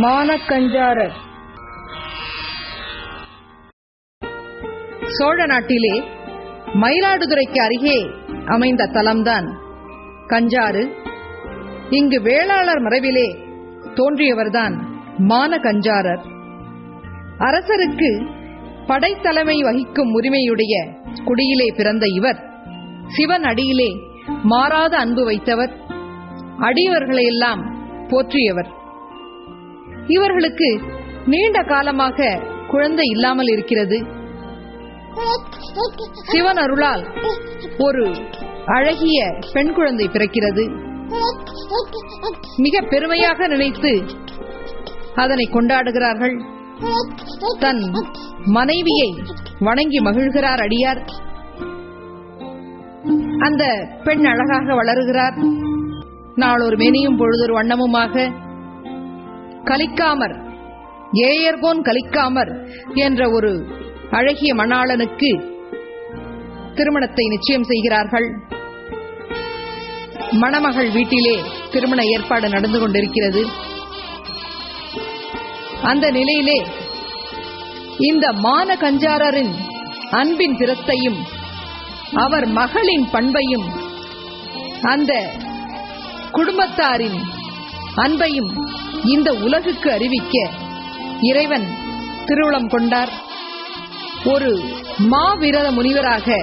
மானக்கஞ்சாரர். சோழ நாட்டிலே மயிலாடுதுறைக்கு அருகே அமைந்த தலம்தான் கஞ்சாறு. இங்கு வேளாளர் மரபிலே தோன்றியவர்தான் மானக்கஞ்சாரர். அரசருக்கு படைத்தலைமை வகிக்கும் உரிமையுடைய குடியிலே பிறந்த இவர் சிவன் அடியிலே மாறாத அன்பு வைத்தவர், அடியவர்களையெல்லாம் போற்றியவர். இவர்களுக்கு நீண்ட காலமாக குழந்தை இல்லாமல் இருக்கிறது. சிவன் அருளால் ஒரு அழகிய பெண் குழந்தை பிறக்கிறது. மிக பெருமையாக நினைத்து அதனை கொண்டாடுகிறார்கள். தன் மனைவியை வணங்கி மகிழ்கிறார் அடியார். அந்த பெண் அழகாக வளருகிறார். நாளொரு மேனியும் பொழுதொரு வண்ணமுமாக கலிக்காமர், ஏயர்கோன் கலிக்காமர் என்ற ஒரு அழகிய மணாளனுக்கு திருமணத்தை நிச்சயம் செய்கிறார்கள். மணமகள் வீட்டிலே திருமண ஏற்பாடு நடந்து கொண்டிருக்கிறது. அந்த நிலையிலே இந்த மானக்கஞ்சாரரின் அன்பின் திறத்தையும் அவர் மகளின் பண்பையும் அந்த குடும்பத்தாரின் அன்பையும் இந்த உலகுக்கு அறிவிக்க இறைவன் திருவுளம் கொண்டார். ஒரு மாவிரத முனிவராக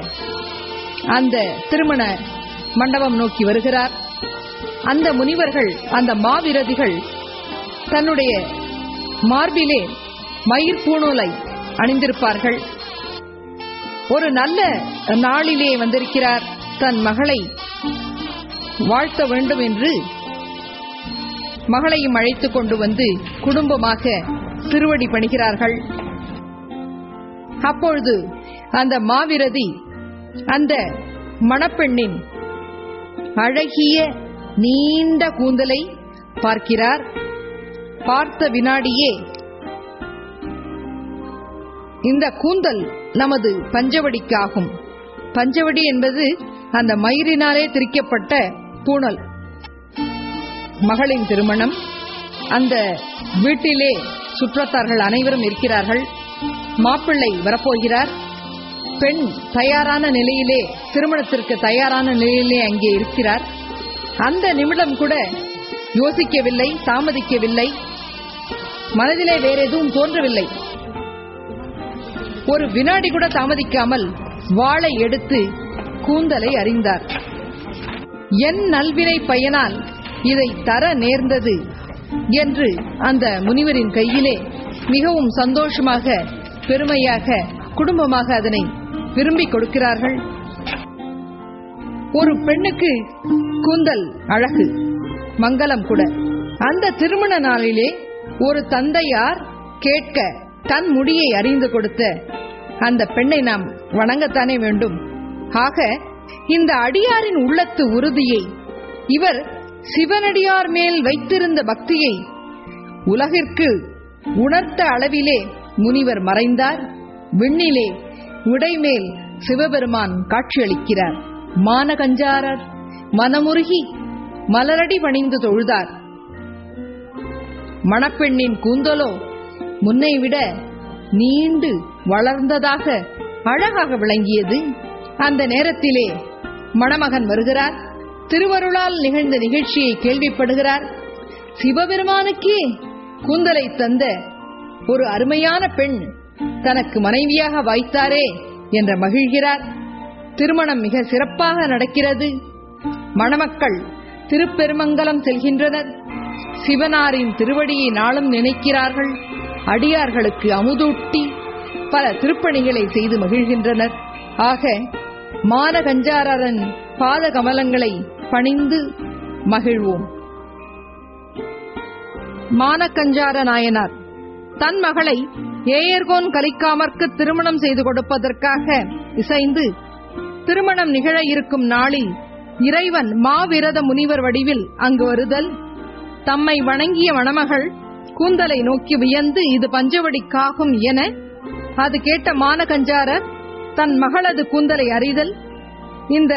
அந்த திருமண மண்டபம் நோக்கி வருகிறார். அந்த முனிவர்கள், அந்த மாவிரதிகள் தன்னுடைய மார்பிலே மயிர் பூணூலை அணிந்திருப்பார்கள். ஒரு நல்ல நாளிலே வந்திருக்கிறார். தன் மகளை வாழ்த்த வேண்டும் என்று மகளையும் அழைத்துக் கொண்டு வந்து குடும்பமாக திருவடி பணிகிறார்கள். அப்பொழுது அந்த மாவிரதி அந்த மணப்பெண்ணின் அழகிய நீண்ட கூந்தலை பார்க்கிறார். பார்த்த வினாடியே இந்த கூந்தல் நமது பஞ்சவடிக்காகும். பஞ்சவடி என்பது அந்த மயிரினாலே திரிக்கப்பட்ட பூணல். மகளின் திருமணம். அந்த வீட்டிலே சுற்றத்தார்கள் அனைவரும் இருக்கிறார்கள். மாப்பிள்ளை வரப்போகிறார். பெண் தயாரான நிலையிலே, திருமணத்திற்கு தயாரான நிலையிலே அங்கே இருக்கிறார். அந்த நிமிடம் கூட யோசிக்கவில்லை, தாமதிக்கவில்லை. மனதிலே வேற எதுவும் தோன்றவில்லை. ஒரு வினாடி கூட தாமதிக்காமல் வாளை எடுத்து கூந்தலை அறிந்தார். என் நல்வினை பயனால் இதை தர நேர்ந்தது என்று அந்த முனிவரின் கையிலே மிகவும் சந்தோஷமாக, பெருமையாக, குடும்பமாக அதனை விரும்பி கொடுக்கிறார்கள். ஒரு பெண்ணுக்கு கூந்தல் அழகு, மங்களம் கூட. அந்த திருமண நாளிலே ஒரு தந்தையார் கேட்க தன் முடியை அறிந்து கொடுத்த அந்த பெண்ணை நாம் வணங்கத்தானே வேண்டும். ஆக இந்த அடியாரின் உள்ளத்து உறுதியை, இவர் சிவனடியார் மேல் வைத்திருந்த பக்தியை உலகிற்கு உணர்த்த அளவிலே முனிவர் மறைந்தார். விண்ணிலே உடைமேல் சிவபெருமான் காட்சியளிக்கிறார். மானக்கஞ்சாரர் மனமுருகி மலரடி பணிந்து தொழுதார். மணப்பெண்ணின் கூந்தலோ முன்னை விட நீண்டு வளர்ந்ததாக அழகாக விளங்கியது. அந்த நேரத்திலே மணமகன் வருகிறார். திருவருளால் நிகழ்ந்த நிகழ்ச்சியை கேள்விப்படுகிறார். சிவபெருமானுக்கே கூந்தலை தந்த ஒரு அருமையான பெண் தனக்கு மனைவியாக வாய்த்தாரே என்று மகிழ்கிறார். திருமணம் மிக சிறப்பாக நடக்கிறது. மணமக்கள் திருப்பெருமங்கலம் செல்கின்றனர். சிவனாரின் திருவடியை நாளும் நினைக்கிறார்கள். அடியார்களுக்கு அமுதூட்டி பல திருப்பணிகளை செய்து மகிழ்கின்றனர். ஆக மானக்கஞ்சாரரின் பாத கமலங்களை பணிந்து மகிழ்வோம். மானக்கஞ்சார நாயனார் தன் மகளை ஏயர்கோன் கலிக்காமற்கு திருமணம் செய்து கொடுப்பதற்காக இசைந்து திருமணம் நிகழ இருக்கும் நாளில் இறைவன் மாவிரத முனிவர் வடிவில் அங்கு வருதல், தம்மை வணங்கிய மணமகள் கூந்தலை நோக்கி வியந்து இது பஞ்சவடிக்காகும் என அது கேட்ட மானக்கஞ்சாரர் தன் மகளது கூந்தலை அறிதல், இந்த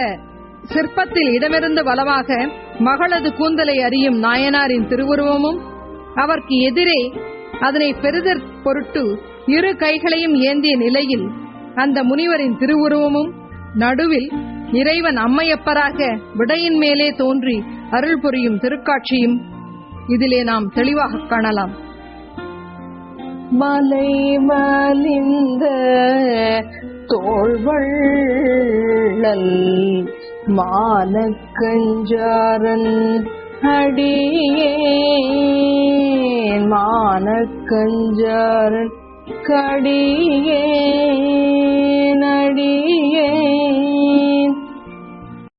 சிற்பத்தில் இடமிருந்து வலமாக மகளது கூந்தலை அறியும் நாயனாரின் திருவுருவமும் அவர்க்கு எதிரே அதனை பெறுதற் பொருட்டு இரு கைகளையும் ஏந்திய நிலையில் அந்த முனிவரின் திருவுருவமும், நடுவில் இறைவன் அம்மையப்பராக விடையின் மேலே தோன்றி அருள் புரியும் திருக்காட்சியும் இதிலே நாம் தெளிவாக காணலாம். மலை மலிந்த தோள்வள்ளல் மானக்கஞ்சாரன் அடியேன், மானக்கஞ்சாரன் கடியேன் அடியேன்.